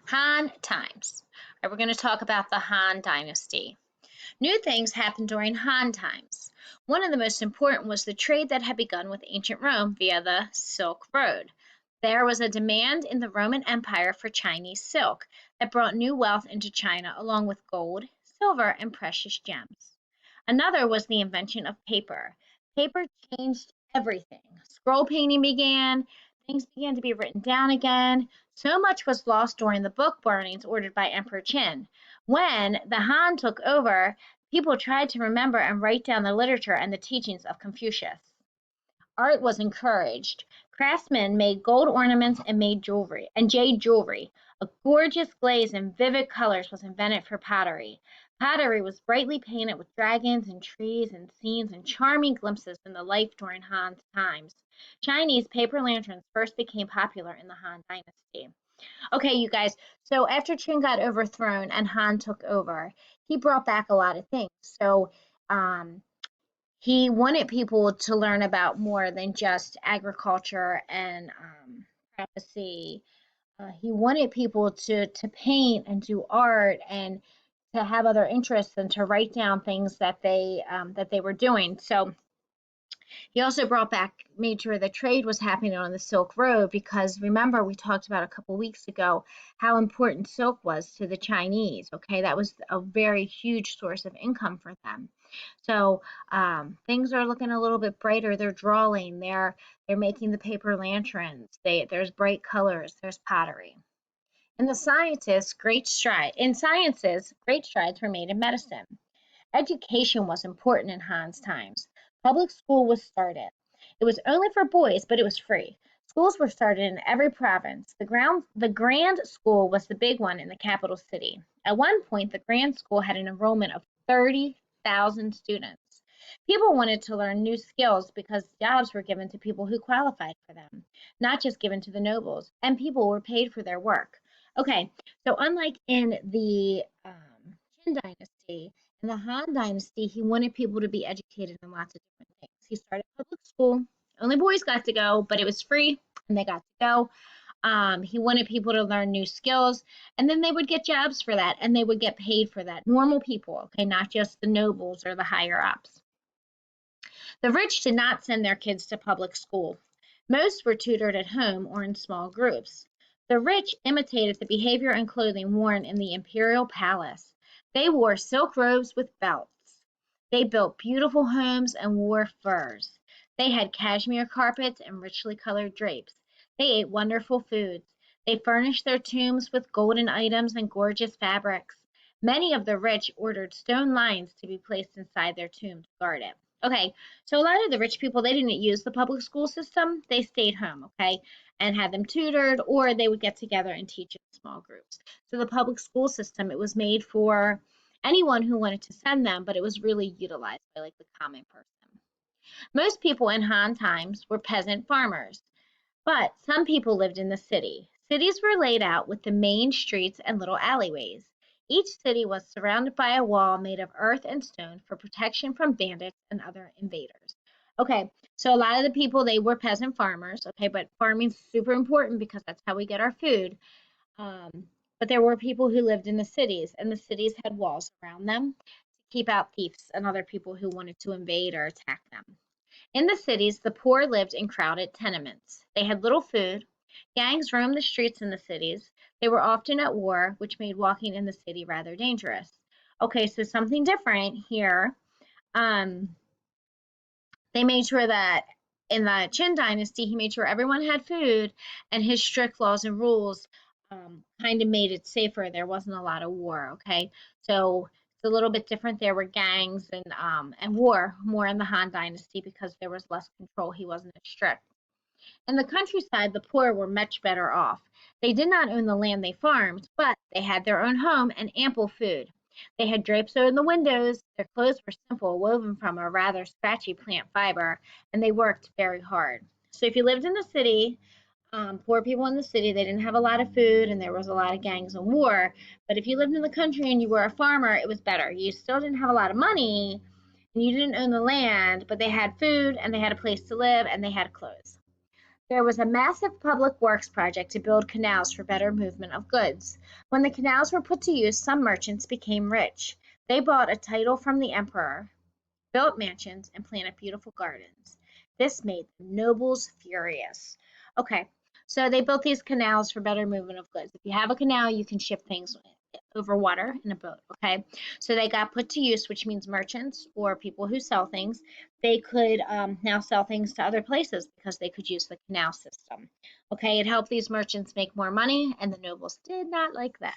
Han times. All right, we're going to talk about the Han Dynasty. New things happened during Han times. One of the most important was the trade that had begun with ancient Rome via the Silk Road. There was a demand in the Roman Empire for Chinese silk that brought new wealth into China, along with gold, silver, and precious gems. Another was the invention of paper. Paper changed everything. Scroll painting began, things began to be written down again. So much was lost during the book burnings ordered by Emperor Qin. When the Han took over, people tried to remember and write down the literature and the teachings of Confucius. Art was encouraged. Craftsmen made gold ornaments and made jewelry and jade jewelry. A gorgeous glaze in vivid colors was invented for pottery. Pottery was brightly painted with dragons and trees and scenes and charming glimpses in the life during Han's times. Chinese paper lanterns first became popular in the Han Dynasty. Okay, you guys. So after Qin got overthrown and Han took over, he brought back a lot of things. So um, he wanted people to learn about more than just agriculture and prophecy. He wanted people to paint and do art and to have other interests and to write down things that they were doing. So he also brought back, made sure the trade was happening on the Silk Road because remember, we talked about a couple weeks ago how important silk was to the Chinese. Okay, that was a very huge source of income for them. So things are looking a little bit brighter. They're drawing. They're making the paper lanterns. There's bright colors. There's pottery. In sciences, great strides were made in medicine. Education was important in Han's times. Public school was started. It was only for boys, but it was free. Schools were started in every province. The Grand School was the big one in the capital city. At one point, the Grand School had an enrollment of 30,000 students. People wanted to learn new skills because jobs were given to people who qualified for them, not just given to the nobles, and people were paid for their work. Okay, so unlike in the Qin dynasty, in the Han Dynasty, he wanted people to be educated in lots of different things. He started public school. Only boys got to go, but it was free and they got to go. He wanted people to learn new skills, and then they would get jobs for that, and they would get paid for that. Normal people, okay, not just the nobles or the higher ups. The rich did not send their kids to public school. Most were tutored at home or in small groups. The rich imitated the behavior and clothing worn in the imperial palace. They wore silk robes with belts. They built beautiful homes and wore furs. They had cashmere carpets and richly colored drapes. They ate wonderful foods. They furnished their tombs with golden items and gorgeous fabrics. Many of the rich ordered stone lions to be placed inside their tombs to guard it. Okay, so a lot of the rich people, they didn't use the public school system. They stayed home, okay, and had them tutored, or they would get together and teach in small groups. So the public school system, it was made for anyone who wanted to send them, but it was really utilized by like the common person. Most people in Han times were peasant farmers, but some people lived in the city. Cities were laid out with the main streets and little alleyways. Each city was surrounded by a wall made of earth and stone for protection from bandits and other invaders. Okay, so a lot of the people, they were peasant farmers, okay, but farming's super important because that's how we get our food. But there were people who lived in the cities, and the cities had walls around them to keep out thieves and other people who wanted to invade or attack them. In the cities, the poor lived in crowded tenements. They had little food. Gangs roamed the streets in the cities. They were often at war, which made walking in the city rather dangerous. Okay, so something different here. Um, they made sure that in the Qin dynasty, he made sure everyone had food, and his strict laws and rules kind of made it safer. There wasn't a lot of war. Okay, so it's a little bit different. There were gangs and war more in the Han dynasty because there was less control. He wasn't as strict. In the countryside, the poor were much better off. They did not own the land they farmed, but they had their own home and ample food. They had drapes over the windows, their clothes were simple, woven from a rather scratchy plant fiber, and they worked very hard. So if you lived in the city, poor people in the city, they didn't have a lot of food and there was a lot of gangs and war. But if you lived in the country and you were a farmer, it was better. You still didn't have a lot of money and you didn't own the land, but they had food and they had a place to live and they had clothes. There was a massive public works project to build canals for better movement of goods. When the canals were put to use, some merchants became rich. They bought a title from the emperor, built mansions, and planted beautiful gardens. This made the nobles furious. Okay, so they built these canals for better movement of goods. If you have a canal, you can ship things over water in a boat. Okay, so they got put to use, which means merchants or people who sell things, they could now sell things to other places because they could use the canal system. Okay, it helped these merchants make more money, and the nobles did not like that.